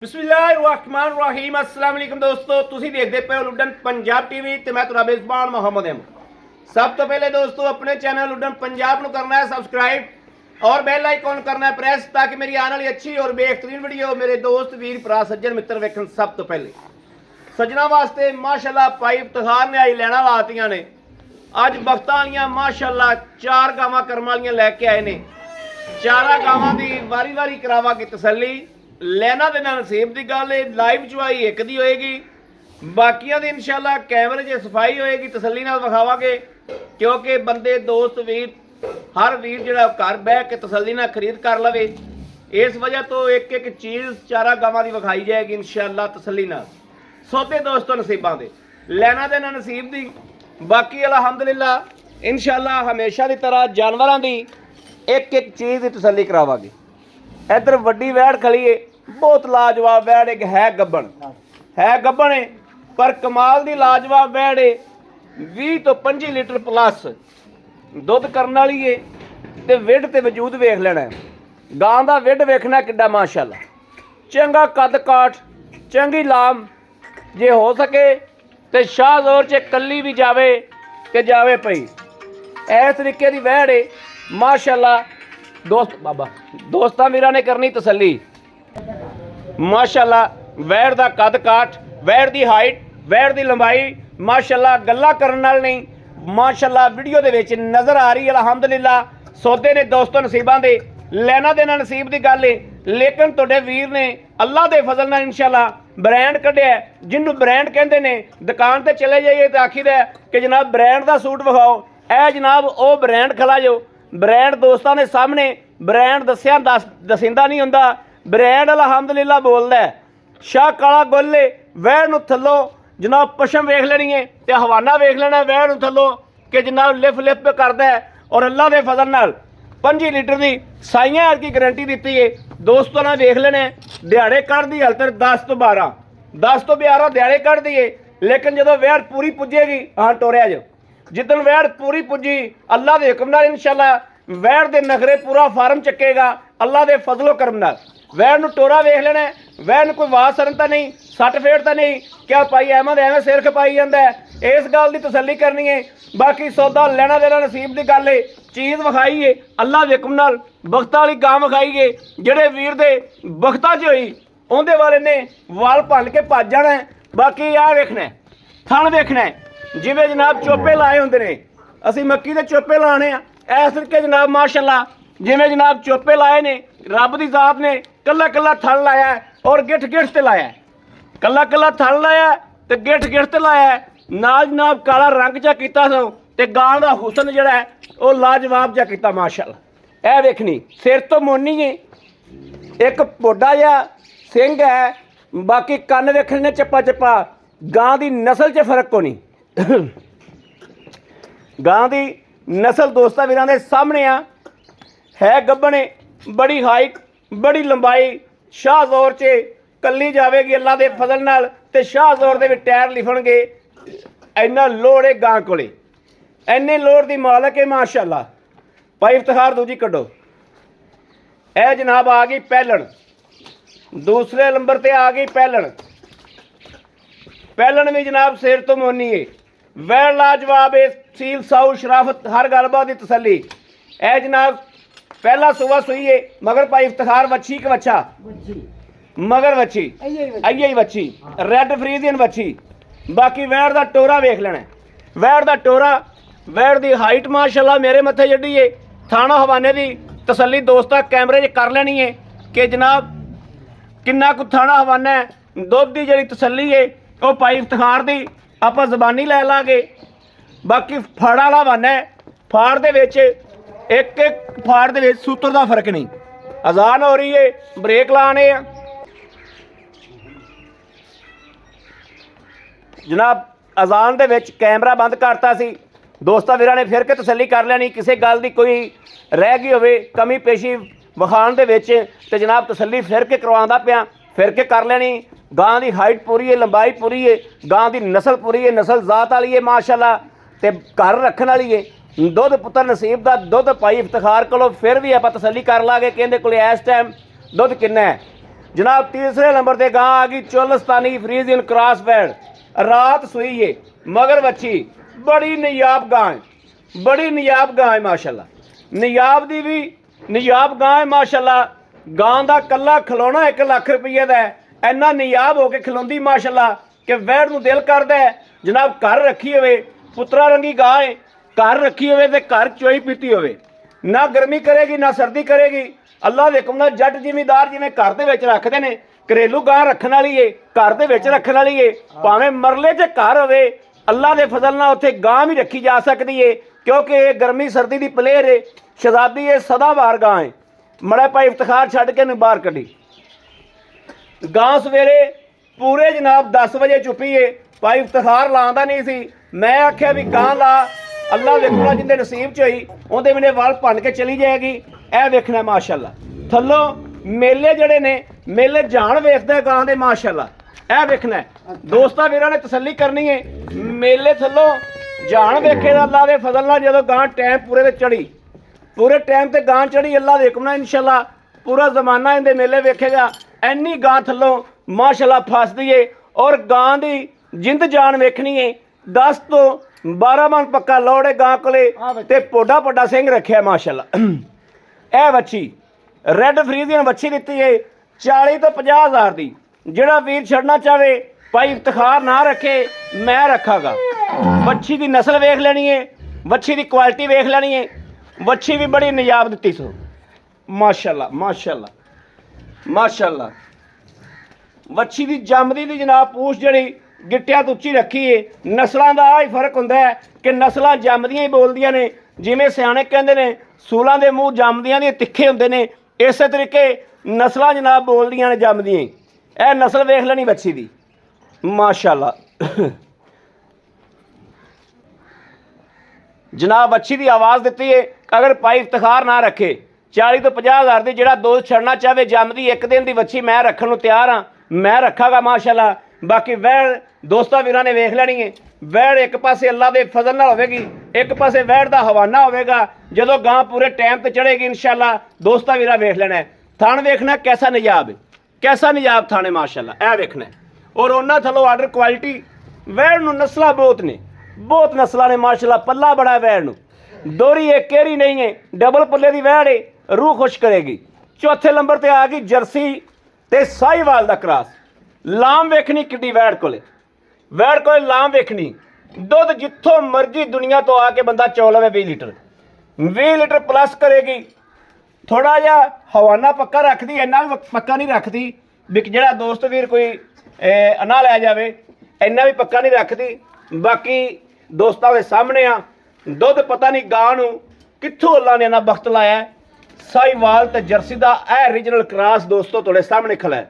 ਬਿਸਮਿਲ੍ਲਾਹਿਰਰਹਿਮਾਨਿਰਰਹੀਮ अस्सलाम वालेकुम ਦੋਸਤੋ ਤੁਸੀਂ ਦੇਖਦੇ ਪਏ ਹੋ ਲੁੱਡਨ ਪੰਜਾਬ ਟੀਵੀ ਤੇ ਮੈਂ ਤੁਹਾਡਾ ਮੇਜ਼ਬਾਨ ਮੁਹੰਮਦ ਅਹਿਮਦ। ਸਭ ਤੋਂ ਪਹਿਲੇ ਦੋਸਤੋ ਆਪਣੇ ਚੈਨਲ ਲੁੱਡਨ ਪੰਜਾਬ ਨੂੰ करना है सब्सक्राइब और बेल आइकॉन करना है प्रेस ताकि मेरी आने वाली अच्छी और बेहतरीन वीडियो मेरे दोस्त वीर भरा सज्जन मित्र वेखन। सब तो पहले सज्जना वास्ते माशाल्लाह भाई इफ्तिखार ने आई लैना लातियां ने अज बख्तां वालियां माशाल्लाह 4 गावां करम वालियां लैके आए ने। 4 गावां दी वारी वारी करावांगे तसल्ली। लैना दे नसीब की गल है। लाइव चुवाई एक दी होएगी, बाकियां दी इंशाल्लाह कैमरे 'च सफाई होएगी, तसल्ली नाल विखावांगे क्योंकि बंदे दोस्त वीर हर वीर जिहड़ा घर बह के तसल्ली नाल खरीद कर लवे। इस वजह तो एक एक चीज़ 4 गावां दी विखाई जाएगी इंशाल्लाह तसल्ली नाल। सौदे दोस्तों नसीबां दे लैना दे नसीब दी बाकी अलहमदुलिल्लाह इंशाल्लाह हमेशा की तरह जानवरां दी एक एक चीज़ की तसल्ली करावांगे। इधर वड्डी वैड़ खड़ी है, बहुत लाजवाब वैड़ एक है गब्बन है पर कमाल दी लाजवाब वैड़ है। 20 तो 25 लीटर प्लस दुध करने वाली है ते विड ते वजूद वेख लेना है। गां दा विड वेखना किड्डा माशाल्लाह, चंगा कद काठ, चंगी लाम, जे हो सके ते शाहजोर च कली भी जावे ते जावे पई। इस तरीके की वैड़ है माशाल्लाह। दोस्तां वीरां ने करनी तसल्ली। माशाल्लाह वैड़ दा कद काठ, वैड़ दी हाइट, वैड़ दी लंबाई माशाल्लाह गल्लां करन नाल नहीं माशाल्लाह वीडियो दे विच नज़र आ रही है अलहमदुलिल्लाह। सौदे ने दोस्तों नसीबां दे लैना देना नसीब दी गल है, लेकिन तुहाडे वीर ने अल्लाह दे फजल नाल इंशाल्लाह ब्रांड कढ़िया। जिन्हों ब्रांड कहंदे ने दुकान ते चले जाइए तो आखीदा कि जनाब ब्रांड दा सूट विखाओ, ए जनाब ओ ब्रांड खला जो। ब्रांड दोस्तों ने सामने ब्रांड दसिया दसिंदा नहीं हुंदा, ब्रांड अलहमदुलिल्लाह बोलदा है। शाह काला गोले वैड़ नूं थल्लों जनाब पशम वेख लेनी है ते हवाना वेख लेना वैड़ नूं थल्लों कि जनाब लिफ लिफ पे करदा है। और अल्लाह दे फजल नाल 25 लीटर की साइयां की गारंटी दी है। दोस्तों ने वेख लेने दिहाड़े कढ़ दी हल तक 10 तो 12 दिहाड़े कढ़ दिए, लेकिन जो वैड़ पूरी पुजेगी हाँ टोरिया जो जिदन वैड़ पूरी पुजी अल्लाह के हुक्म नाल इंशाल्लाह वैड़ दे नखरे पूरा फार्म चकेगा अल्लाह के फजलो करम नाल। वैड़ नूं टोरा वेख लेना, वैड़ नूं कोई वाह सरन तो नहीं, सट फेड़ तो नहीं, क्या भाई अहमद एवें सिर खपाई जाता है, इस गल की तसल्ली करनी है। बाकी सौदा लेना देना नसीब की गल है। चीज़ विखाई है अल्लाह के हुक्म नाल, बख्तां वाली गां विखाई है। जिहड़े वीर दे बख्तां च होई उहदे वाले ने वाल भन के भज जाना है। बाकी आ वेखना है, थण वेखना है जिवें जनाब चोपे लाए होंदे ने, असीं मक्की दे चोपे लाने आ इस तरीके जनाब माशाल्लाह जिवें जनाब चोपे लाए ने रब दी जात ने कल्ला कल्ला थण लाया है और गिठ गिठ ते लाया है। कल्ला कल्ला थण लाया ते गिठ गिठ ते लाया है, नाल जनाब काला रंग चा कीता सो ते गां दा हुसन जिहड़ा है वो लाजवाब जा कीता माशाल्लाह। ए वेखनी सिर तो मोनी है, एक पोडा जा सिंह है, बाकी कन्न वेखने चप्पा चप्पा। गां दी नस्ल च फर्क कोनी गां दी नस्ल दोस्तां वीरां दे सामने है गब्बने बड़ी हाइट बड़ी लंबाई। शाहजोर च कली जाएगी अल्लाह के फजल नाल ते शाहजोर दे विच टायर लिखणगे। इन्ना लोड़ है गां कोले, इन्ने लोड़ दी मालक है माशाल्लाह। भाई इफ्तिखार दूजी कड्डो। ए जनाब आ गई पैलण, दूसरे नंबर ते आ गई पैलण। पैलण भी जनाब सिर तो मोनी है, वैड़ लाजवाब है, सील साऊ शराफत हर गलबात की तसल्ली। ए जनाब पहला सुबह सुई है मगर भाई इफ्तिखार वच्छी कि वच्छा मगर वच्छी आई वच्छी रेड फ्रीजियन वच्छी। बाकी वैड़ दा टोरा वेख लेना, वैड़ दा टोरा वैड़ दी हाइट माशाल्लाह मेरे मत्थे जड्डी है। थाना हवाने की तसल्ली दोस्ता कैमरे च कर लेनी है कि जनाब किन्ना कु थाना हवाना है। दुध की जी तसल्ली है वो भाई इफ्तिखार की आप जबानी लै लाँगे। बाकी फाड़ वाला हवाना है, फाड़ दे विच एक एक फाड़ दे विच सूत्र का फर्क नहीं। अजान हो रही है ब्रेक लाने जनाब, अजान दे विच कैमरा बंद करता सी। दोस्तां वीरां ने फिर के तसल्ली कर लेनी, किसी गल की कोई रह गई होवे कमी पेशी विखाण दे विच ते जनाब तसल्ली फिर के करवांदा पिया, फिर के कर लेनी। गां की हाइट पूरी है, लंबाई पूरी है, गां की नस्ल पूरी है, नस्ल जात वाली है माशाल्लाह ते घर रखने वाली है। दुध पुत्र नसीब का दुध पाई इफ्तिखार को फिर भी आप तसल्ली कर लाँगे कि इहदे कोल इस टाइम दुध किन्ना है। जनाब तीसरे नंबर ते गां आ गई चोलस्तानी फ्रीजियन क्रॉस बैड, रात सुई है मगर बच्ची बड़ी नियाब गां है, बड़ी नियाब गां है माशाल्लाह। नियाब दी भी नियाब गां है माशाल्लाह। गां दा कल्ला खिलौना 1 लाख रुपये दा है, इन्ना नियाब होके खिलाउंदी माशाल्लाह कि वैड़ नूं दिल करदा है जनाब घर रखी होवे। पुत्रा रंगी गां है, घर रखी होवे ते घर चोई पीती होवे, ना गर्मी करेगी ना सर्दी करेगी। अल्लाह दे हुकम नाल जट जिमीदार जिवें घर दे विच रखदे ने, घरेलू गां रखण वाली है, घर दे विच रखण वाली है, भावें मरले च घर होवे अल्लाह दे फजल नाल उत्थे गां भी रखी जा सकदी है, क्योंकि ये गर्मी सर्दी दी पलेर है, शहजादी है, सदाबहार गां है। मड़ा भाई इफ्तिखार छड्ड के बाहर कड्ढी गां। सवेरे पूरे जनाब 10 बजे चुप्पी है, भाई इफ्तिखार लांदा नहीं सी, मैं आख्या भी गां ला, अल्लाह वेखना जिंदे नसीब च होई उहदे मेरे वाल भन के चली जाएगी। ए वेखना माशाल्लाह थल्लों मेले जड़े ने, मेले जान वेखदा गां दे माशाल्लाह। ए वेखना दोस्तां वीरां ने तसल्ली करनी है, मेले थल्लों जान वेखे अल्लाह दे फजल नाल जदों गां टाइम पूरे ते चढ़ी, पूरे टाइम ते गां चढ़ी अल्लाह दे हुकम नाल इंशाल्लाह पूरा जमाना इहदे मेले वेखेगा। इन्नी गां थल्लों माशाल्लाह फसदी है और गां दी जिंद जान वेखनी है। 10 तो 12 मन पक्का लौड़े गां कोले ते पोडा पोडा सिंह रखिया माशाल्लाह। ए बच्ची रेड फ्रीजियन बच्ची दित्ती है 40 तो 50 हज़ार दी। जिहड़ा वीर छड़ना चाहे भाई इफ्तिखार ना रखे, मैं रखागा। बच्ची दी नस्ल वेख लेनी है, बच्ची दी क्वालिटी वेख लेनी है, बच्ची भी बड़ी नियाब दित्ती सो माशाल्लाह माशाल्लाह माशाल्लाह। बच्ची दी जमदी दी जनाब पूछ जड़ी गिट्टिया तो उच्ची रखी है। नस्लों का आ ही फर्क होंदा है कि नस्लां जमदियां ही बोलदियां ने, जिवें सियाणे कहंदे ने सूलां दे मूँह जमदियां दे तिखे हुंदे ने, इस तरीके नस्लां जनाब बोलदियां ने जमदियां ही। ए नस्ल वेख लेनी बच्ची दी माशाल्लाह। जनाब बच्ची दी आवाज़ दित्ती है, अगर भाई इफ्तिखार ना रखे 40 तो 50 हज़ार दी, जिहड़ा दोस्त छड़ना चाहे जमदी 1 दिन दी बच्ची मैं रखण नूं तैयार हाँ, मैं रखागा माशाल्लाह। बाकी वैड़ दोस्तां वीरां ने वेख लेनी है। वैड़ एक पासे अल्लाह दे फजल नाल होवेगी, एक पासे वैड़ दा हवाना होवेगा। जदों गां पूरे टाइम ते चढ़ेगी इंशाल्लाह दोस्तां वीरां वेख लेना है। थान वेखना कैसा निजाब है, कैसा निजाब थाने माशाल्लाह। ए वेखना और उन्हां थल्लों आर्डर क्वालिटी वैड़ नूं नस्लां बहुत ने, बहुत नस्लां ने माशाल्लाह। पल्ला बड़ा है वैड़ नूं, दोहरी है केरी नहीं है, डबल पल्ले दी वैड़ है, रूह खुश करेगी। चौथे नंबर ते आ गई जर्सी ते साहिवाल दा क्रॉस। लाम वेखनी किड्डी वैड़ कोले, वैड़ कोले लाम वेखनी। दुध जिथों मर्जी दुनिया तो आके बंदा चौ लवे 20 लीटर, 20 लीटर प्लस करेगी। थोड़ा जिहा हवाना पक्का रखदी, इन्ना भी पक्का नहीं रखदी भी जिहड़ा दोस्त वीर कोई ना लै जावे, इन्ना भी पक्का नहीं रखदी। बाकी दोस्तां दे सामने आ, दुध पता नहीं गां नूं कित्थों अल्लाह ने इन्ना वक्त लाया। साहिवाल ते जर्सी दा ए रीजनल क्रॉस दोस्तों तुहाडे सामने खड़ा है।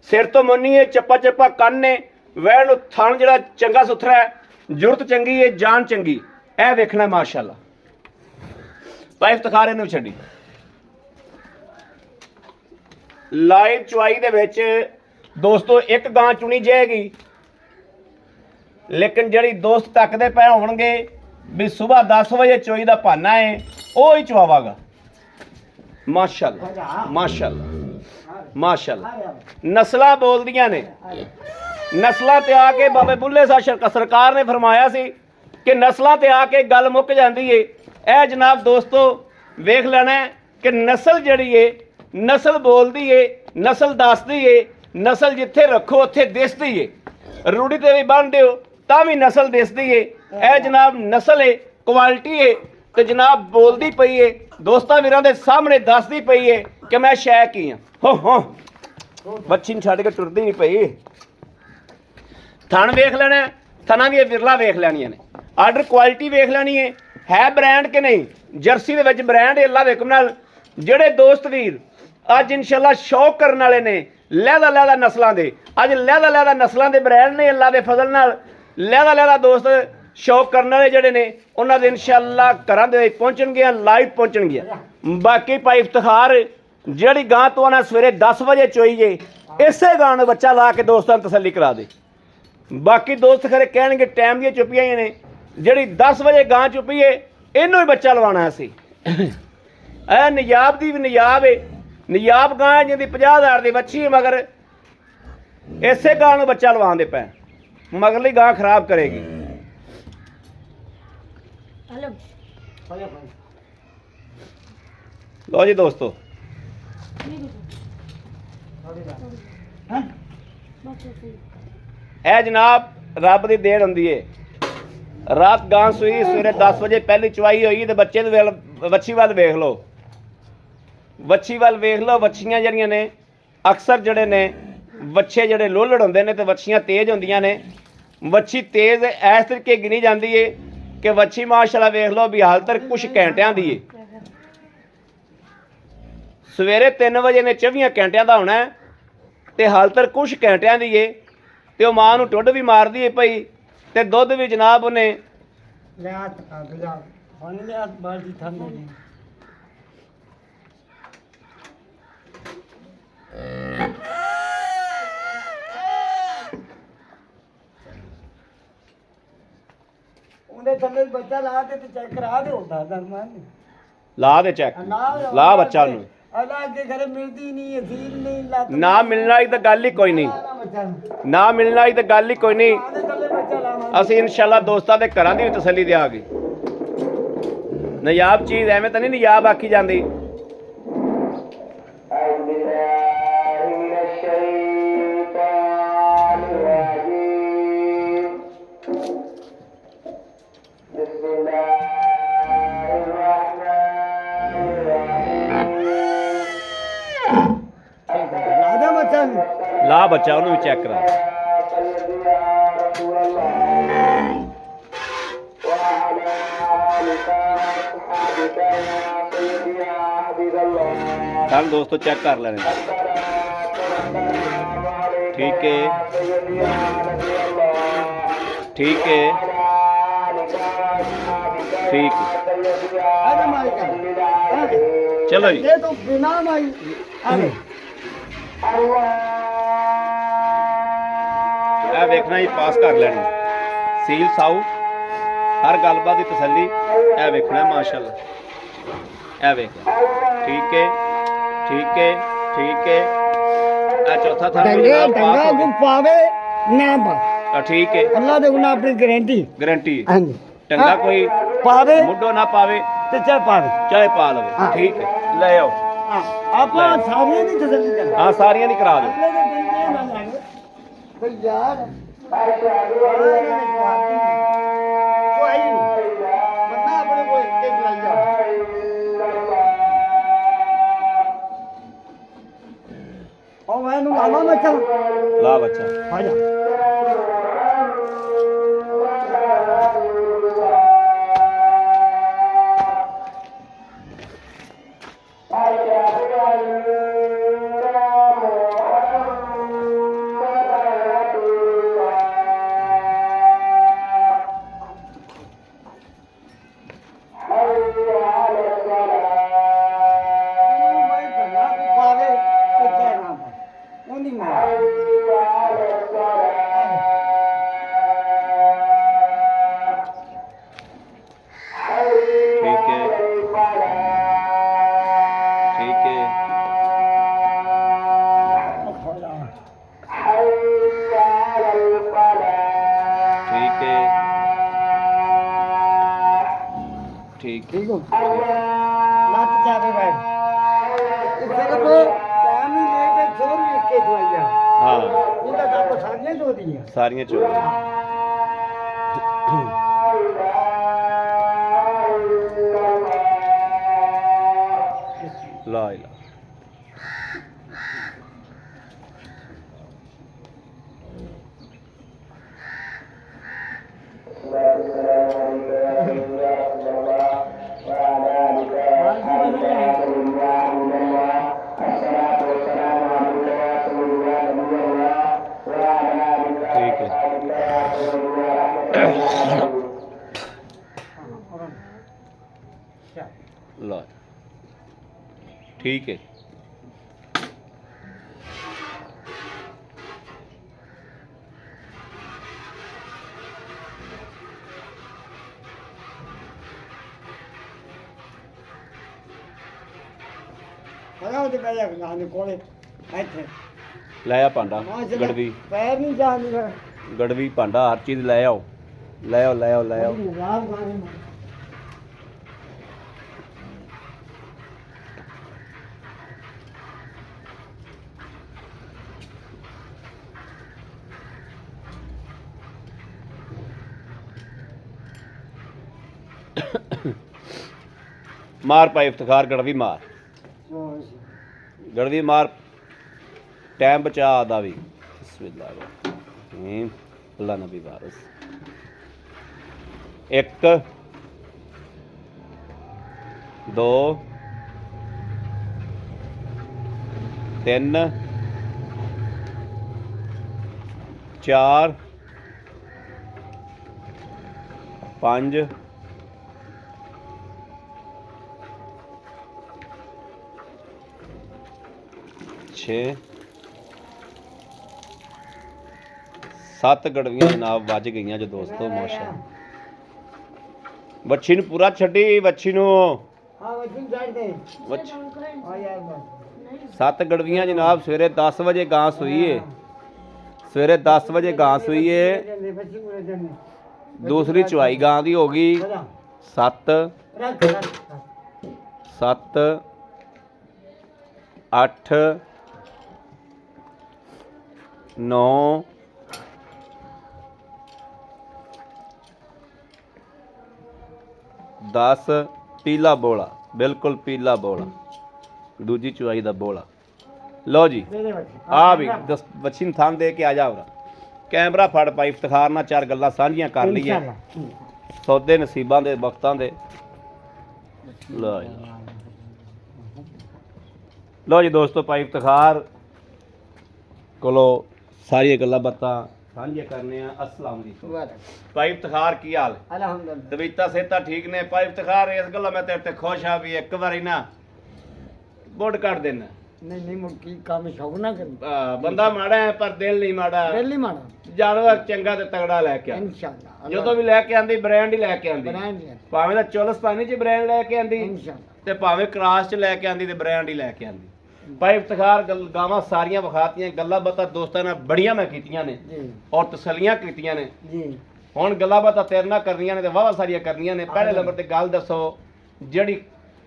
सिर तो मुन्नी है, चप्पा चप्पा कन्न ने, वैड़ नूं थण जिहड़ा चंगा सुथरा है, जुरत चंगी है, जान चंगी। ए वेखना माशाल्लाह। भाई इफ्तिखार इहनूं छड्डी लाइव चुआई दे विच दोस्तों एक गां चुनी जाएगी, लेकिन जिहड़ी दोस्त तकदे पए होणगे भी सुबह 10 बजे चोई दा भाना है, वो ही चुआवागा माशाल्लाह माशाल्लाह माशाल्लाह। नस्लां बोलदियां ने, नस्लां ते आके बाबे बुल्ले शाह सरकार ने फरमाया सी कि नस्लां ते आके गल मुक जाती है। ए जनाब दोस्तों वेख लेना है कि नस्ल जड़ी है, नस्ल बोलती है, नस्ल दसदी है, नस्ल जिथे रखो उत्थे दिसदी है। रूढ़ी ते भी बन दिओ तां भी नस्ल दिसदी है। ए जनाब नस्ल है, क्वालिटी है, तो जनाब बोलती पई है, दोस्तां वीरां दे सामने दसदी पई है कि मैं शै की हाँ। हो बच्ची नूं छड्ड के टुरदी नहीं पई। थण वेख लेना, थना दी विरला वेख लैणियां ने, आर्डर क्वालिटी वेख लैनी है ब्रांड कि नहीं। जर्सी दे विच ब्रांड है अल्लाह दे हुकम नाल। जिहड़े दोस्त वीर अज इंशाल्लाह शौक करन वाले ने लैदा लैदा नस्लां दे, अज लैदा लैदा नस्लां दे ब्रांड ने अल्लाह दे फजल नाल। लैदा लैदा दोस्त शौक करने वाले जिहड़े ने उन्हां दे इंशाल्लाह घरां दे पहुंचणगे, लाइव पहुंचणगे। बाकी भाई इफ्तिखार जिहड़ी गां तो आना सवेरे 10 बजे चोई जे, इसे गां नूं बच्चा ला के दोस्तां नूं तसल्ली करा दे। बाकी दोस्त खरे कहणगे टाइम दी चुप्पियां ही ने, जिहड़ी 10 बजे गां चुप्पी है इनू ही बच्चा लवाना असीं। निजाब दी भी निजाब है, ਨਿਯਾਬ ਗਾਂ ਹੈ ਜਿਹਦੀ 50,000 ਦੀ ਬੱਚੀ ਹੈ, ਮਗਰ ਇਸੇ ਗਾਂ ਨੂੰ ਬੱਚਾ ਲਵਾਉਂਦੇ ਪਏ, ਮਗਰਲੀ ਗਾਂ ਖਰਾਬ ਕਰੇਗੀ। ਲੋ ਜੀ ਦੋਸਤੋ, ਇਹ ਜਨਾਬ ਰੱਬ ਦੀ ਦੇਣ ਹੁੰਦੀ ਏ। ਰਾਤ ਗਾਂ ਸੂਈ, ਸਵੇਰੇ 10 ਵਜੇ ਪਹਿਲੀ ਚਵਾਈ ਹੋਈ ਤੇ ਬੱਚੇ ਦੇ ਵੱਛੀ ਵੱਲ ਵੇਖ ਲਓ, ਵੱਛੀ ਵੱਲ ਵੇਖ ਲਓ। ਵੱਛੀਆਂ ਜਿਹੜੀਆਂ ਨੇ ਅਕਸਰ ਜਿਹੜੇ ਨੇ ਵੱਛੇ ਜਿਹੜੇ ਲੋਲੜ ਹੁੰਦੇ ਨੇ ਤੇ ਵੱਛੀਆਂ ਤੇਜ਼ ਹੁੰਦੀਆਂ ਨੇ। ਵੱਛੀ ਤੇਜ਼ ਇਸ ਤਰੀਕੇ ਗਿਣੀ ਜਾਂਦੀ ਏ ਕਿ ਵੱਛੀ ਮਾਸ਼ਾਅੱਲਾ ਵੇਖ ਲਓ ਵੀ ਹਾਲ ਤੱਕ ਕੁਛ ਘੰਟਿਆਂ ਦੀ ਏ। ਸਵੇਰੇ 3 ਵਜੇ ਨੇ 24 ਘੰਟਿਆਂ ਦਾ ਹੋਣਾ ਤੇ ਹਾਲ ਤੱਕ ਕੁਛ ਘੰਟਿਆਂ ਦੀ ਏ ਤੇ ਉਹ ਮਾਂ ਨੂੰ ਟੁੱਡ ਵੀ ਮਾਰਦੀ ਏ ਪਈ ਤੇ ਦੁੱਧ ਵੀ ਜਨਾਬ ਉਹਨੇ ਉਹਦੇ ਥੱਲੇ ਬੱਚਾ ਲਾ ਤੇ ਚੈੱਕ ਕਰਾ ਦਿਓ ਲਾ ਦੇ ਚੈੱਕ, ਲਾ ਬੱਚਾ ਨੂੰ। ਅਲਾ ਅੱਗੇ ਘਰੇ ਮਿਲਦੀ ਨਹੀਂ, ਅਸੀਲ ਨਹੀਂ, ਲੱਤ ਨਾ ਮਿਲਣ ਵਾਲੀ ਤਾਂ ਗੱਲ ਹੀ ਕੋਈ ਨਹੀਂ, ਨਾ ਮਿਲਣ ਵਾਲੀ ਤਾਂ ਗੱਲ ਹੀ ਕੋਈ ਨਹੀਂ। ਅਸੀਂ ਇਨਸ਼ਾਅੱਲਾ ਦੋਸਤਾਂ ਦੇ ਘਰਾਂ ਦੀ ਵੀ ਤਸੱਲੀ ਦਿਆਂਗੇ। ਨਯਾਬ ਚੀਜ਼ ਐਵੇਂ ਤਾਂ ਨਹੀਂ ਨਯਾਬ ਆਖੀ ਜਾਂਦੀ। ਲਾ ਬੱਚਾ, ਉਹਨੂੰ ਵੀ ਚੈੱਕ ਕਰਾ। ਚੱਲ ਦੋਸਤੋ ਚੈੱਕ ਕਰ ਲੈਣੇ। ਠੀਕ ਹੈ, ਠੀਕ ਹੈ, ठीक अरे माई का चलो जी। ये तो बिना माई अरे ਇਹ ਵੇਖਣਾ ਹੀ ਪਾਸ ਕਰ ਲੈਣੀ ਸੀਲ ਸਾਊ ਹਰ ਗੱਲਬਾਤ ਦੀ ਤਸੱਲੀ ਇਹ ਵੇਖਣਾ ਮਾਸ਼ਾਅੱਲਾ। ਇਹ ਵੇਖ ਠੀਕ ਹੈ, ਠੀਕ ਹੈ, ਠੀਕ ਹੈ। ਇਹ ਚੌਥਾ ਥਾਂ टंगा को पावे ना पा ठीक है। अल्लाह दे गुना अपनी गारंटी गारंटी हां जी टंगा कोई पावे मुंडो ना पावे ते चाहे पावे चाहे पा लवे। हाँ। ठीक है, ले आओ। आप सारे नहीं तसल्ली कर हाँ सारियां नहीं करा दो। अगले दे दिन ये ना लागे भाई यार बंदा अपने को एक एक लाई जा ओ मैं नु लावा बच्चा ला बच्चा आ जा ठीक है, ठीक है, ठीक है, ठीक ठीक हो मत जावे भाई इधर को टाइम ही लेट है छोड़ के दवाइयां हाँ उनका तो आपको सारियां दो दी हैं सारियां चोरी ला इला ठीक है ला ठीक है ਪਤਾ ਉਹਦੇ ਪੈ ਜਾ ਗਾਂ ਦੇ ਕੋਲੇ ਇੱਥੇ ਲੈ ਆ ਭਾਂਡਾ ਮਾਸ਼ਾਅੱਲਾ, ਗੜਵੀ ਪੈਰ ਨਹੀਂ ਜਾਂਦੇ ਗੜਵੀ ਭਾਂਡਾ ਹਰ ਚੀਜ਼ ਲੈ ਆਓ ਲੈ ਆਓ ਲੈ ਆਓ ਲੈ ਆਓ ਮਾਰ ਭਾਈ ਇਫਤਖਾਰ ਗੜਵੀ ਮਾਰ ਗੜਵੀ ਮਾਰ ਟਾਈਮ ਬਚਾ ਆਦਾ ਵੀ ਬਿਸਮਿਲ੍ਲਾਹ ਰਹੀਮ ਅੱਲਾ ਨਬੀ ਵਾਰਿਸ 1 2 3 4 5 6 7 ਗੜਵੀਆਂ ਜਨਾਬ ਵੱਜ ਗਈਆਂ ਜੋ ਦੋਸਤੋ ਮਾਸ਼ਾ ਵੱਛੀ ਨੂੰ ਪੂਰਾ ਛੱਡੀ ਵੱਛੀ ਨੂੰ ਹਾਂ ਵਜਨ ਛੱਡ ਦੇ ਵੱਛ ਆ ਯਾਰ ਬਸ 7 ਗੜਵੀਆਂ ਜਨਾਬ ਸਵੇਰੇ 10 ਵਜੇ ਗਾਂ ਸੂਈ ਏ ਸਵੇਰੇ 10 ਵਜੇ ਗਾਂ ਸੂਈ ਏ ਦੂਸਰੀ ਚੁਆਈ ਗਾਂ ਦੀ ਹੋ ਗਈ 7 ਰੱਖ ਰੱਖ 7 8 9 10 ਪੀਲਾ ਬੋਲਾ ਬਿਲਕੁਲ ਪੀਲਾ ਬੋਲਾ ਦੂਜੀ ਚੁਆਈ ਦਾ ਬੋਲਾ ਲਓ ਜੀ ਆ ਵੀ ਬੱਚੀ ਨੂੰ ਥਾਂ ਦੇ ਕੇ ਆ ਜਾ ਉਰਾ ਕੈਮਰਾ ਫੜ ਪਾਈ ਇਫਤਖਾਰ ਨਾਲ ਚਾਰ ਗੱਲਾਂ ਸਾਂਝੀਆਂ ਕਰ ਲਈਏ ਸੌਦੇ ਨਸੀਬਾਂ ਦੇ ਵਕਤਾਂ ਦੇ ਲਓ ਜੀ ਲਓ ਜੀ ਦੋਸਤੋ ਭਾਈ ਇਫਤਖਾਰ ਕੋਲੋਂ ਸਾਰੀਆਂ ਗੱਲਾਂ ਬਾਤਾਂ ਸਾਂਝੀਆਂ ਕਰਨੇ ਆ ਅਸਲਾਮ ਅਲੈਕੁਮ ਭਾਈ ਇਫਤਖਾਰ ਕੀ ਹਾਲ ਅਲਹਮਦੁਲਿਲਾ ਤਬੀਅਤਾਂ ਸਿਹਤਾਂ ਠੀਕ ਨੇ ਭਾਈ ਇਫਤਖਾਰ ਇਸ ਗੱਲੋਂ ਮੈਂ ਤੇਰੇ ਤੇ ਖੁਸ਼ ਆ ਵੀ ਇੱਕ ਵਾਰੀ ਨਾ ਬੁੱਢ ਕੱਢ ਦੇਣਾ ਨਹੀਂ ਨਹੀਂ ਮੁਰਕੀ ਕੰਮ ਸ਼ੌਕ ਨਾ ਕਰੀ ਬੰਦਾ ਮਾੜਾ ਹੈ ਪਰ ਦਿਲ ਨਹੀਂ ਮਾੜਾ ਪਹਿਲੀ ਮਾਣਾ ਜਾਨਵਰ ਚੰਗਾ ਤੇ ਤਗੜਾ ਲੈ ਕੇ ਆ ਇਨਸ਼ਾਅੱਲਾ ਜਦੋਂ ਵੀ ਲੈ ਕੇ ਆਂਦੀ ਬ੍ਰਾਂਡ ਹੀ ਲੈ ਕੇ ਆਂਦੀ ਬ੍ਰਾਂਡ ਭਾਵੇਂ ਤਾਂ ਚੋਲਸਤਾਨੀ ਚ ਬ੍ਰਾਂਡ ਲੈ ਕੇ ਆਂਦੀ ਇਨਸ਼ਾਅੱਲਾ ਤੇ ਭਾਵੇਂ ਕ੍ਰਾਸ ਚ ਲੈ ਕੇ ਆਂਦੀ ਤੇ ਬ੍ਰਾਂਡ ਹੀ ਲੈ ਕੇ ਆਂਦੀ ਭਾਈ ਇਫਤਖਾਰ ਗਾਵਾਂ ਸਾਰੀਆਂ ਵਿਖਾਤੀਆਂ ਗੱਲਾਂ ਬਾਤਾਂ ਦੋਸਤਾਂ ਨਾਲ ਬੜੀਆਂ ਮੈਂ ਕੀਤੀਆਂ ਨੇ ਜੀ ਔਰ ਤਸੱਲੀਆਂ ਕੀਤੀਆਂ ਨੇ ਜੀ ਹੁਣ ਗੱਲਾਂ ਬਾਤਾਂ ਤੇਰੇ ਨਾਲ ਕਰਨੀਆਂ ਨੇ ਤੇ ਵਾਵਾ ਸਾਰੀਆਂ ਕਰਨੀਆਂ ਨੇ ਪਹਿਲੇ ਨੰਬਰ ਤੇ ਗੱਲ ਦੱਸੋ ਜਿਹੜੀ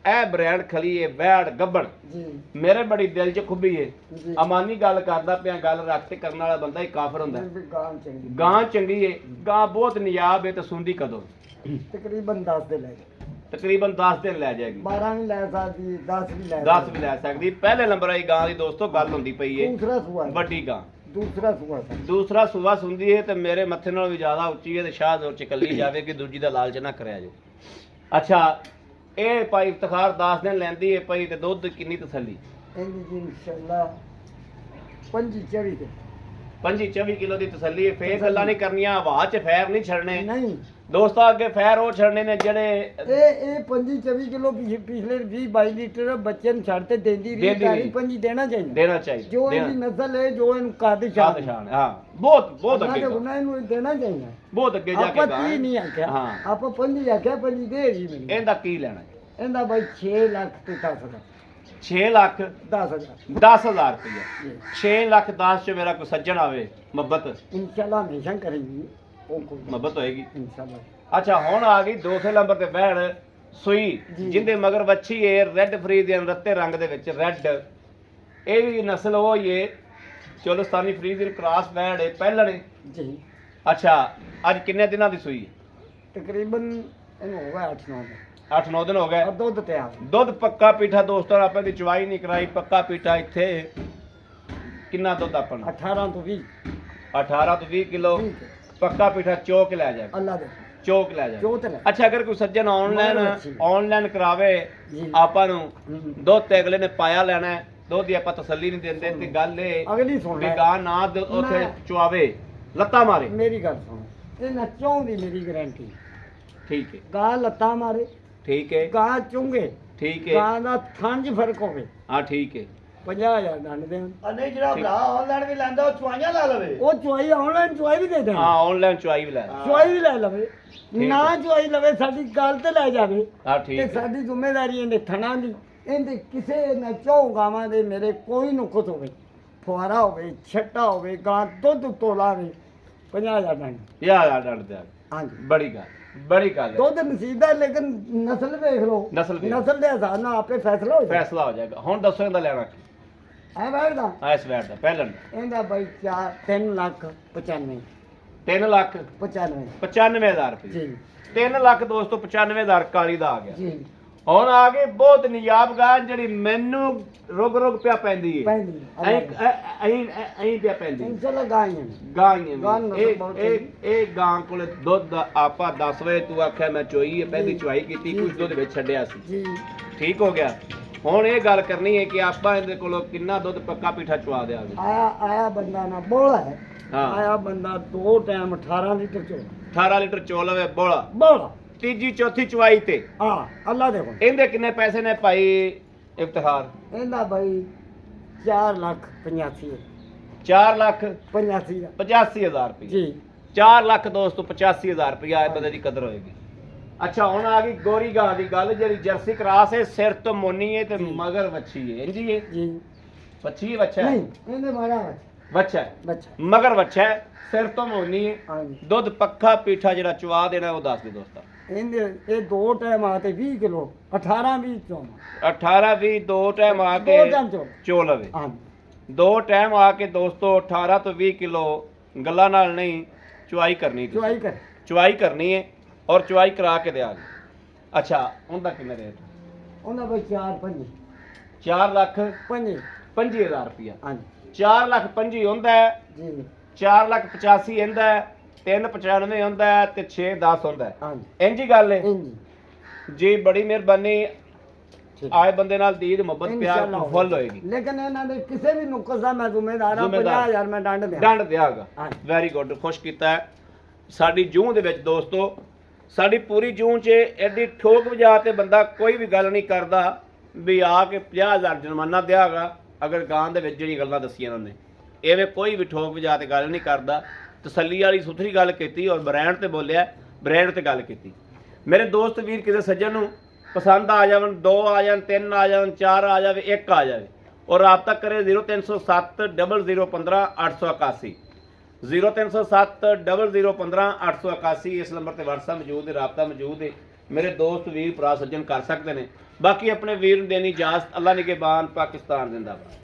ਇਹ ਬ੍ਰਾਂਡ ਖਲੀ ਏ ਵੈੜ ਗੱਬੜ ਜੀ ਮੇਰੇ ਬੜੀ ਦਿਲ 'ਚ ਖੁੱਬੀ ਏ ਜੀ ਅਮਾਨੀ ਗੱਲ ਕਰਦਾ ਪਿਆ ਗੱਲ ਰੱਖ ਤੇ ਕਰਨ ਵਾਲਾ ਬੰਦਾ ਹੀ ਕਾਫਰ ਹੁੰਦਾ ਗਾਂ ਚੰਗੀ ਗਾਂ ਚੰਗੀ ਏ ਗਾਂ ਬਹੁਤ ਨਿਯਾਬ ਏ ਤੇ ਸੁੰਦੀ ਕਦੋਂ ਤਕਰੀਬਨ 10 ਦੇ ਲੈ ਗਏ ਤਕਰੀਬਨ 10 ਦਿਨ ਲੈ ਜਾਏਗੀ 12 ਵੀ ਲੈ ਸਕਦੀ 10 ਵੀ ਲੈ 10 ਵੀ ਲੈ ਸਕਦੀ ਪਹਿਲੇ ਨੰਬਰ ਆਈ ਗਾਂ ਦੀ ਦੋਸਤੋ ਗੱਲ ਹੁੰਦੀ ਪਈ ਏ ਦੂਸਰਾ ਸੂਆ ਵੱਡੀ ਗਾਂ ਦੂਸਰਾ ਸੂਆ ਸੁੰਦੀ ਏ ਤੇ ਮੇਰੇ ਮੱਥੇ ਨਾਲੋਂ ਵੀ ਜ਼ਿਆਦਾ ਉੱਚੀ ਏ ਤੇ ਸ਼ਾਹਜ਼ੋਰ ਚ ਕੱਲੀ ਜਾਵੇ ਕਿ ਦੂਜੀ ਦਾ ਲਾਲਚ ਨਾ ਕਰਿਆ ਜੇ ਅੱਛਾ ਇਹ ਭਾਈ ਇਫਤਖਾਰ 10 ਦਿਨ ਲੈਂਦੀ ਏ ਪਈ ਤੇ ਦੁੱਧ ਕਿੰਨੀ ਤਸੱਲੀ ਇਹਦੀ ਜੀ ਇਨਸ਼ਾਅੱਲਾ 25 ਤੇ 25 ਕਿਲੋ ਦੀ ਤਸੱਲੀ ਏ ਫੇਰ ਗੱਲਾਂ ਨਹੀਂ ਕਰਨੀਆਂ ਹਵਾ 'ਚ ਫੈਰ ਨਹੀਂ ਛੱਡਣੇ ਨਹੀਂ ਦੋਸਤਾਂ ਅੱਗੇ ਫੈਰ ਉਹ ਛੱਡਣੇ ਨੇ ਜਿਹੜੇ ਇਹ 25 ਕਿਲੋ ਪਿਛਲੇ 20 ਲੀਟਰ ਬੱਚੇ ਨੂੰ ਛੱਡ ਤੇ ਦਿੰਦੀ ਰਹੀ ਤਾਰੀ 25 ਦੇਣਾ ਚਾਹੀਦਾ ਦੇਣਾ ਚਾਹੀਦਾ ਜੋ ਇਹਦੀ ਨਸਲ ਹੈ ਜੋ ਇਹਨੂੰ ਕਾਦੀ ਸ਼ਾਦ ਸ਼ਾਨ ਹਾਂ ਬਹੁਤ ਅੱਗੇ ਗੁਨਾਹ ਇਹਨੂੰ ਦੇਣਾ ਚਾਹੀਦਾ ਬਹੁਤ ਅੱਗੇ ਜਾ ਕੇ ਆਪਾਂ 30 ਨਹੀਂ ਆਖਿਆ ਹਾਂ ਆਪਾਂ 25 ਆਖਿਆ 25 ਦੇ ਜੀ ਮੈਨੂੰ ਇਹਦਾ ਕੀ ਲੈਣਾ ਇਹਦਾ ਬਾਈ 6 ਲੱਖ ਤੇ 10 ਹਜ਼ਾਰ 6 ਲੱਖ 10,000 10,000 ਰੁਪਇਆ 6 ਲੱਖ 10 ਚ ਮੇਰਾ ਕੋਈ ਸੱਜਣ ਆਵੇ ਮੁਹੱਬਤ ਇਨਸ਼ਾਅੱਲਾ ਹਮੇਸ਼ਾ ਕरेंगे ਉਹ ਕੋਈ ਮੁਹੱਬਤ ਹੋਏਗੀ ਇਨਸ਼ਾਅੱਲਾ ਅੱਛਾ ਹੁਣ ਆ ਗਈ ਦੂਸਰੇ ਨੰਬਰ ਤੇ ਬਹਿਣ ਸੂਈ ਜਿੰਦੇ ਮਗਰ ਵੱਛੀ ਏ ਰੈੱਡ ਫਰੀ ਦੇ ਰੱਤੇ ਰੰਗ ਦੇ ਵਿੱਚ ਰੈੱਡ ਇਹ ਵੀ ਨਸਲ ਉਹ ਹੀ ਏ ਚੋਲਸਤਾਨੀ ਫਰੀਜ਼ਨ ਕ੍ਰਾਸ ਬੈਂਡ ਏ ਪਹਿਲਣ ਏ ਜੀ ਅੱਛਾ ਅੱਜ ਕਿੰਨੇ ਦਿਨਾਂ ਦੀ ਸੂਈ ਤਕਰੀਬਨ ਇਹਨੂੰ ਹੋ ਗਿਆ 8-9 ਦਿਨ 8-9 ਦਿਨ ਹੋ ਗਏ ਦੁੱਧ ਤਿਆਰ ਦੁੱਧ ਪੱਕਾ ਪੀਠਾ ਦੋਸਤੋ ਆਪਾਂ ਦੀ ਚਵਾਈ ਨਹੀਂ ਕਰਾਈ ਪੱਕਾ ਪੀਠਾ ਇੱਥੇ ਕਿੰਨਾ ਦੁੱਧ ਆਪਾਂ ਨੂੰ 18 ਤੋਂ 20 18 ਤੋਂ 20 ਕਿਲੋ ਪੱਕਾ ਪੀਠਾ ਚੋਕ ਲੈ ਜਾ ਅੱਲਾ ਦੇ ਚੋਕ ਲੈ ਜਾ ਚੋਕ ਲੈ ਅੱਛਾ ਅਗਰ ਕੋਈ ਸੱਜਣ ਆਨਲਾਈਨ ਕਰਾਵੇ ਆਪਾਂ ਨੂੰ ਦੁੱਧ ਤੇ ਅਗਲੇ ਨੇ ਪਾਇਆ ਲੈਣਾ ਹੈ ਦੁੱਧ ਦੀ ਆਪਾਂ ਤਸੱਲੀ ਨਹੀਂ ਦਿੰਦੇ ਤੇ ਗੱਲ ਇਹ ਅਗਲੀ ਸੁਣ ਵੀ ਗਾਂ ਨਾ ਉੱਥੇ ਚੁਆਵੇ ਲੱਤਾਂ ਮਾਰੇ ਮੇਰੀ ਗੱਲ ਸੁਣ ਤੇ ਨੱਚੋਂ ਦੀ ਮੇਰੀ ਗਾਰੰਟੀ ਠੀਕ ਹੈ ਗਾਂ ਲੱਤਾਂ ਮਾਰੇ ਠੀਕ ਹੈ ਗਾਂ ਚੁੰਗੇ ਠੀਕ ਹੈ ਗਾਂ ਦਾ ਥਣ 'ਚ ਫਰਕ ਹੋਵੇ ਹਾਂ ਠੀਕ ਹੈ 50,000 ਦੰਡ ਦੇਣ ਨਹੀਂ ਜਿਹੜਾ ਭਰਾ ਆਨਲਾਈਨ ਵੀ ਲੈਂਦਾ ਉਹ ਚੁਆਈਆਂ ਲਾ ਲਵੇ ਉਹ ਚੁਆਈ ਆਨਲਾਈਨ ਚੁਆਈ ਵੀ ਦੇ ਦੇਣ ਹਾਂ ਆਨਲਾਈਨ ਚੁਆਈ ਵੀ ਲੈ ਚੁਆਈ ਵੀ ਲੈ ਲਵੇ ਨਾ ਚੁਆਈ ਲਵੇ ਸਾਡੀ ਗੱਲ ਤੇ ਲੈ ਜਾਵੇ ਹਾਂ ਤੇ ਠੀਕ ਹੈ ਸਾਡੀ ਜ਼ਿੰਮੇਵਾਰੀ ਇਹਨੇ ਥਣਾ ਦੀ ਇਹਦੇ ਕਿਸੇ ਨਾ ਚੌ ਗਾਵਾਂ ਦੇ ਮੇਰੇ ਕੋਈ ਨੁਕਸ ਹੋਵੇ, ਫੁਆਰਾ ਹੋਵੇ, ਛੱਟਾ ਹੋਵੇ, ਗਾਂ ਦੁੱਧ ਤੋਲਾ ਹੋਵੇ, 50,000 ਡੰਡ। ਯਾਰ ਡੰਡ ਦਿਆ ਹਾਂਜੀ ਬੜੀ ਗੱਲ ਹੈ। ਦੁੱਧ ਨਸੀਬ ਹੈ, ਲੇਕਿਨ ਨਸਲ ਵੇਖ ਲਓ, ਨਸਲ ਵੇਖ। ਨਸਲ ਦੇ ਹਿਸਾਬ ਨਾਲ ਆਪੇ ਫੈਸਲਾ ਹੋ ਜਾਏ। ਫੈਸਲਾ ਹੋ ਜਾਏਗਾ। ਹੁਣ ਦੱਸੋ ਇਹਦਾ ਲੈਣਾ ਕੀ ਐ ਬੈਠਦਾ ਇਸ ਵੈਟ ਦਾ ਪਹਿਲਣ ਇਹਦਾ ਬਾਈ 3,95,000 3 ਲੱਖ 95 95,000 ਰੁਪਏ। ਜੀ 3 ਲੱਖ ਦੋਸਤੋ 95,000 ਕਾਲੀ ਦਾ ਆ ਗਿਆ। ਜੀ ਹੁਣ ਆ ਗਈ ਬਹੁਤ ਨਿਯਾਬ ਗਾਂ ਜਿਹੜੀ ਮੈਨੂੰ ਰੁਗ ਪਿਆ ਪੈਂਦੀ ਹੈ। ਪੈਂਦੀ ਐਂ ਪਿਆ ਪੈਂਦੀ ਇੰਸ਼ਾਅੱਲਾ ਗਾਈਆਂ ਗਾਂ ਗਾਂ ਨੂੰ ਇਹ ਬਹੁਤ ਇਹ ਗਾਂ ਕੋਲੇ ਦੁੱਧ ਆਪਾਂ 10 ਵਜੇ ਤੂੰ ਆਖਿਆ ਮੈਂ ਚੋਈ ਹੈ, ਪਹਿਲੀ ਚੁਆਈ ਕੀਤੀ, ਕੁਝ ਦੁੱਧ ਵਿੱਚ ਛੱਡਿਆ ਸੀ, ਜੀ ਠੀਕ ਹੋ ਗਿਆ। ਹੁਣ ਇਹ ਗੱਲ ਕਰਨੀ ਹੈ ਕਿ ਆਪਾਂ ਇਹਦੇ ਕੋਲੋਂ ਕਿੰਨਾ ਦੁੱਧ ਪੱਕਾ ਪੀਠਾ ਚਵਾ ਦਿਆਂਗੇ। ਆਇਆ ਬੰਦਾ ਨਾ ਬੋਲਾ ਹੈ। ਹਾਂ। ਆਇਆ ਬੰਦਾ 2 ਟਾਈਮ 18 ਲੀਟਰ ਚੋ 18 ਲੀਟਰ ਚੋ ਲਵੇ ਬੋਲਾ, ਬੋਲਾ ਤੀਜੀ ਚੌਥੀ ਚੁਆਈ ਤੇ ਅੱਲਾ ਦੇ ਕੋਲ ਇਹਦੇ ਕਿੰਨੇ ਪੈਸੇ ਨੇ ਭਾਈ ਇਫਤਿਖਾਰ? ਇਹਦਾ ਬਾਈ 4,85,000 4 ਲੱਖ 85,000 85,000 ਰੁਪਏ। ਜੀ 4 ਲੱਖ ਦੋਸਤੋ 85,000 ਰੁਪਏ ਬੰਦੇ ਦੀ ਕਦਰ ਹੋਏਗੀ। ਅੱਛਾ ਹੁਣ ਆ ਗਈ ਗੋਰੀ ਗਾਂ ਦੀ ਗੱਲ, ਜਿਹੜੀ ਜਰਸੀ ਕਰਾਸ ਹੈ, ਸਿਰ ਤੋਂ ਮੋਨੀ ਹੈ ਤੇ ਮਗਰ ਵੱਛੀ ਹੈ। ਇੰਜੀ ਹੈ ਜੀ ਵੱਛੀ ਹੈ ਵੱਛਾ ਹੈ? ਨਹੀਂ ਇਹਦੇ ਮਾਰਾ ਵੱਛਾ ਹੈ, ਬੱਚਾ ਮਗਰ ਵੱਛਾ ਹੈ, ਸਿਰ ਤੋਂ ਮੋਨੀ ਹੈ। ਹਾਂਜੀ ਦੁੱਧ ਪੱਖਾ ਪੀਠਾ ਜਿਹੜਾ ਚਵਾ ਦੇਣਾ ਉਹ ਦੱਸ ਦੇ ਦੋਸਤਾਂ। ਇਹਦੇ ਇਹ 2 ਟਾਈਮ ਆ ਤੇ 20 ਕਿਲੋ 18-20 ਚੋਂ 18 20 ਦੋ ਟਾਈਮ ਆ ਕੇ 2 ਟਾਈਮ ਚੋ ਚੋ ਲਵੇ। ਹਾਂਜੀ 2 ਟਾਈਮ ਆ ਕੇ ਦੋਸਤੋ 18 ਤੋਂ 20 ਕਿਲੋ ਗੱਲਾਂ ਨਾਲ ਨਹੀਂ ਚੁਆਈ ਕਰਨੀ ਤੁਸੀਂ। ਚੁਆਈ ਕਰ ਚੁਆਈ ਕਰਨੀ ਹੈ ਔਰ ਚੁਆਈ ਕਰਾ ਕੇ ਦਿਆਂਗੇ। ਅੱਛਾ ਉਹਦਾ ਕਿੰਨਾ ਰੇਟ? ਉਹਨਾਂ ਬਈ 4-5 4 ਲੱਖ 5 25,000 ਰੁਪਇਆ। ਹਾਂਜੀ 4 ਲੱਖ 25 ਹੁੰਦਾ ਹੈ, ਜੀ 4 ਲੱਖ 85 ਹੁੰਦਾ ਹੈ, 395 ਹੁੰਦਾ ਹੈ ਤੇ 610 ਹੁੰਦਾ ਹੈ। ਹਾਂਜੀ ਇੰਜ ਹੀ ਗੱਲ ਹੈ ਇੰਜੀ ਜੀ। ਬੜੀ ਮਿਹਰਬਾਨੀ। ਠੀਕ ਆਏ ਬੰਦੇ ਨਾਲ ਦੀਦ ਮੁਹੱਬਤ ਪਿਆਰ ਇਨਸ਼ਾਅੱਲਾ ਫੁੱਲ ਹੋਏਗੀ। ਲੇਕਿਨ ਇਹਨਾਂ ਦੇ ਕਿਸੇ ਵੀ ਨੁਕਸ ਦਾ ਮੈਂ ਜ਼ਿੰਮੇਦਾਰ ਹਾਂ। ਜ਼ਿੰਮੇਦਾਰ। 50,000 ਮੈਂ ਡੰਡ ਦਿਆਂ। ਡੰਡ ਦਿਆਗਾ। ਹਾਂਜੀ। ਵੈਰੀ ਗੁੱਡ, ਖੁਸ਼ ਕੀਤਾ ਹੈ। ਸਾਡੀ ਜੂਹ ਦੇ ਵਿੱਚ ਦੋਸਤੋ, ਸਾਡੀ ਪੂਰੀ ਜੂਹ 'ਚ ਐਡੀ ਠੋਕ ਵਜਾ ਤੇ ਬੰਦਾ ਕੋਈ ਵੀ ਗੱਲ ਨਹੀਂ ਕਰਦਾ ਵੀ ਆ ਕੇ 50,000 ਜੁਰਮਾਨਾ ਦਿਆਗਾ ਅਗਰ ਗਾਂ ਦੇ ਵਿੱਚ ਜਿਹੜੀ ਗੱਲਾਂ ਦੱਸੀਆਂ ਉਹਨਾਂ ਨੇ। ਐਵੇਂ ਕੋਈ ਵੀ ਠੋਕ ਵਜਾ ਤੇ ਗੱਲ ਨਹੀਂ ਕਰਦਾ। ਤਸੱਲੀ ਵਾਲੀ ਸੁਥਰੀ ਗੱਲ ਕੀਤੀ ਔਰ ਬ੍ਰਾਂਡ ਤੇ ਬੋਲਿਆ, ਬ੍ਰਾਂਡ ਤੇ ਗੱਲ ਕੀਤੀ। ਮੇਰੇ ਦੋਸਤ ਵੀਰ ਕਿਸੇ ਸੱਜਣ ਨੂੰ ਪਸੰਦ ਆ ਜਾਵਣ, 2 ਆ ਜਾਣ, 3 ਆ ਜਾਣ, 4 ਆ ਜਾਵੇ, 1 ਆ ਜਾਵੇ ਔਰ ਰਾਬਤਾ ਕਰੇ 0307 0015 881 0307 0015 881। ਇਸ ਨੰਬਰ ਤੇ WhatsApp ਮੌਜੂਦ ਹੈ, ਰਾਬਤਾ ਮੌਜੂਦ ਹੈ। ਮੇਰੇ ਦੋਸਤ ਵੀਰ ਭਰਾ ਸੱਜਣ ਕਰ ਸਕਦੇ ਨੇ। ਬਾਕੀ ਆਪਣੇ ਵੀਰ ਨੂੰ ਦੇਣੀ ਇਜਾਜ਼ਤ। ਅੱਲਾ ਨਿਗਹਿਬਾਨ, ਪਾਕਿਸਤਾਨ ਜ਼ਿੰਦਾਬਾਦ।